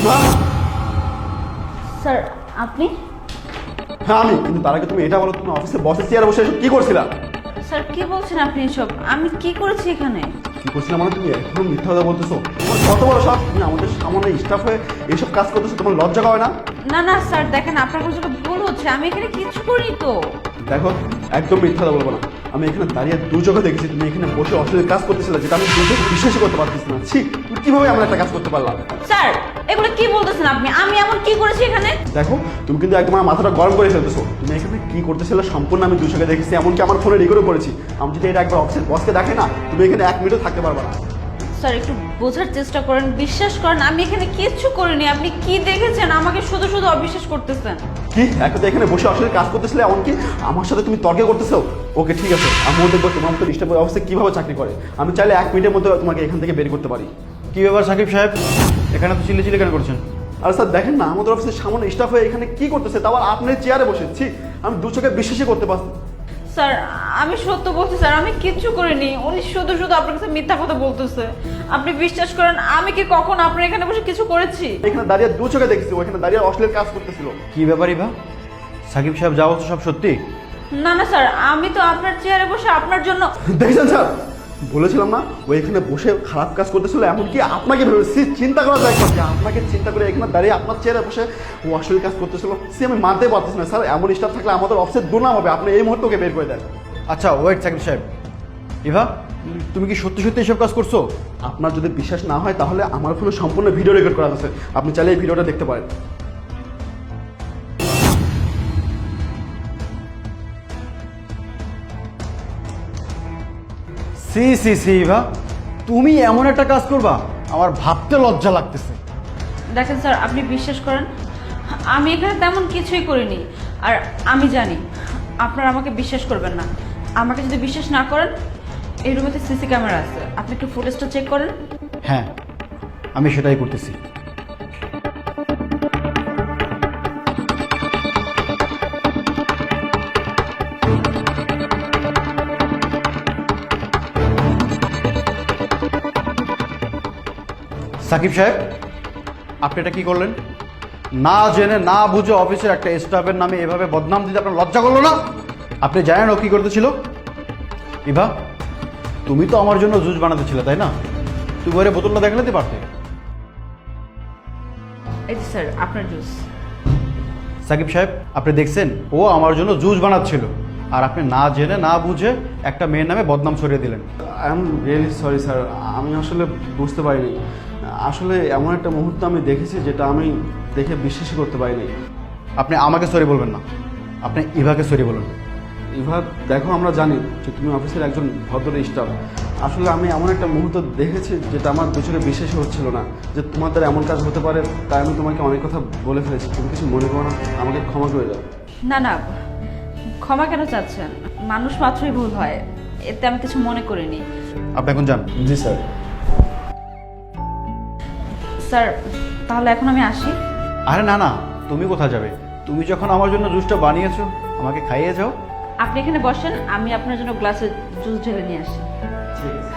Eva, sir আপনি? হ্যাঁ আমি। কিন্তু তার আগে তুমি এটা বলো, তুমি অফিসে বসের চেয়ারে বসে এসব কি করছিলা? স্যার কি বলছেন আপনি এসব? আমি কি করেছি এখানে? কি করছিলাম মানে? তুমি এখনো মিথ্যা কথা বলতেছো। তোমার কত বড় সব, তুমি আমাদের সামনে স্টাফ হয়ে এইসব কাজ করতেছো, তোমার লজ্জা করে না? না না স্যার দেখেন আপনার কোনো জায়গায় ভুল হচ্ছে, আমি এখানে কিচ্ছু করিনি তো। দেখো, একদম মিথ্যা কথা বলবো না। আমি এখানে দাঁড়িয়ে দু চোখে দেখেছি তুমি এখানে বসে অশ্লীল কাজ করতেছিলে, যেটা আমি দু চোখে বিশ্বাসই করতে পারতেছি না। ছি, তুমি কিভাবে এমন একটা কাজ করতে পারলাম? স্যার এগুলো কি বলতেছেন আপনি? আমি এমন কি করেছি এখানে? দেখো, তুমি কিন্তু একদম আমার মাথাটা গরম করে ফেলতেছো। তুমি এখানে কি করতেছিলে সম্পূর্ণ আমি দু চোখে দেখেছি, এমনকি আমার ফোনে রেকর্ডও করেছি। আমি যদি এটা একবার অফিসের বসকে দেখে না, তুমি এখানে এক মিনিটও থাকতে পারবে না। স্যার একটু বোঝার চেষ্টা করেন, বিশ্বাস করেন আমি এখানে কিচ্ছু করিনি। আপনি কি দেখেছেন? আমাকে শুধু শুধু অবিশ্বাস করতেছেন। কি এখন তো এখানে বসে অশ্লীল কাজ করতেছিলে, এমনকি আমার সাথে তুমি তর্কে করতেছো? ওকে ঠিক আছে, আমিও দেখবো তোমার মতো ডিস্টার্ব অবস্থায় কীভাবে চাকরি করে। আমি চাইলে এক মিনিটের মধ্যে তোমাকে এখান থেকে বের করতে পারি। কি ব্যাপার সাকিব সাহেব, এখানে তো চিল্লি কেন করছেন? আর স্যার দেখেন না, আমাদের অফিসের সামনে স্টাফ হয়ে এখানে কি করতেছে, তাও আবার আপনার চেয়ারে বসেছি। আমি দু চোখে বিশ্বাসই করতে পারছি। স্যার আমি সত্য বলছি স্যার, আমি কিচ্ছু করিনি। উনি শুধু শুধু আপনার কাছে মিথ্যা কথা বলতেছে। আপনি বিশ্বাস করেন, আমি কি কখন আপনার এখানে বসে কিছু করেছি? এখানে দাঁড়িয়ে দু চোখে দেখেছি, ওইখানে দাঁড়িয়ে অশ্লীল কাজ করতেছিল। কি ব্যাপার ইভা, সাকিব সাহেব যা বলছে সব সত্যি? না না স্যার, আমি তো আপনার চেয়ারে বসে আপনার জন্য। দেখেছেন স্যার, বলেছিলাম না ও এখানে বসে খারাপ কাজ করতেছিল, এমনকি আপনাকে ভেবেছি। চিন্তা করা যায় যে আপনাকে চিন্তা করে এখানে দাঁড়িয়ে আপনার চেয়ারে বসে ও অশ্লীল কাজ করতেছিল। আমি মানতে পারতেছি না স্যার, এমন স্টাফ থাকলে আমাদের অফিসের দুর্নাম হবে। আপনি এই মুহূর্তে ওকে বের করে দেন। আচ্ছা ওয়েট সাকিব সাহেব, ইভা তুমি কি সত্যি সত্যি এসব কাজ করছো? আপনার যদি বিশ্বাস না হয় তাহলে আমার ফোনে সম্পূর্ণ ভিডিও রেকর্ড করা আছে, আপনি চাইলে এই ভিডিওটা দেখতে পারেন। সি সি সি ইভা, তুমি এমন একটা কাজ করবা, আমার ভাবতে লজ্জা লাগতেছে। দেখেন স্যার, আপনি বিশ্বাস করেন আমি এখানে তেমন কিছুই করিনি। আর আমি জানি আপনারা আমাকে বিশ্বাস করবেন না। আমাকে যদি বিশ্বাস না করেন, এই রুমেতে সিসি ক্যামেরা আছে, আপনি একটু ফুটেজটা চেক করেন। হ্যাঁ আমি সেটাই করতেছি। সাকিব সাহেব, আপনি এটা কি করলেন? না জেনে না বুঝে অফিসের একটা স্টাফের নামে এভাবে বদনাম দিতে আপনার লজ্জা করলো না? আপনি জানেন ও কি করতেছিল? ইভা, তুমি তো আমার জন্য জুস বানাতেছিলে তাই না? তুমি ওরে বোতলটা দেখাতে পারতে। এই যে স্যার আপনার জুস। সাকিব সাহেব, আপনি দেখছেন ও আমার জন্য জুস বানাচ্ছিল, আর আপনি না জেনে না বুঝে একটা মেয়ের নামে বদনাম ছড়িয়ে দিলেন। I am really sorry sir, আমি আসলে বুঝতে পারিনি। আসলে এমন একটা মুহূর্ত আমি দেখেছি যেটা আমি দেখে বিশ্বাসই করতে পারিনি। আপনি আমাকে সরি বলবেন না, আপনি ইভাকে সরি বলুন। ইভা দেখো, আমরা জানি যে তুমি অফিসের একজন ভদ্র স্টাফ। আসলে আমি এমন একটা মুহূর্ত দেখেছি যেটা আমার দুচোখে বিশ্বাসই হচ্ছিল না যে তোমাদের এমন কাজ হতে পারে। তাই আমি তোমাকে অনেক কথা বলে ফেলেছি, তুমি কিছু মনে করো না, আমাকে ক্ষমা করে দাও। না না, ক্ষমা কেন চাচ্ছেন? মানুষ মাত্রই ভুল হয়, এতে আমি কিছু মনে করিনি। আপনি এখন যান। জি স্যার। স্যার তাহলে এখন আমি আসি। আরে না না, তুমি কোথায় যাবে? তুমি যখন আমার জন্য জুসটা বানিয়েছো, আমাকে খাইয়ে যাও। আপনি এখানে বসেন, আমি আপনার জন্য গ্লাসে জুস ঢেলে নিয়ে আসি। ঠিক আছে।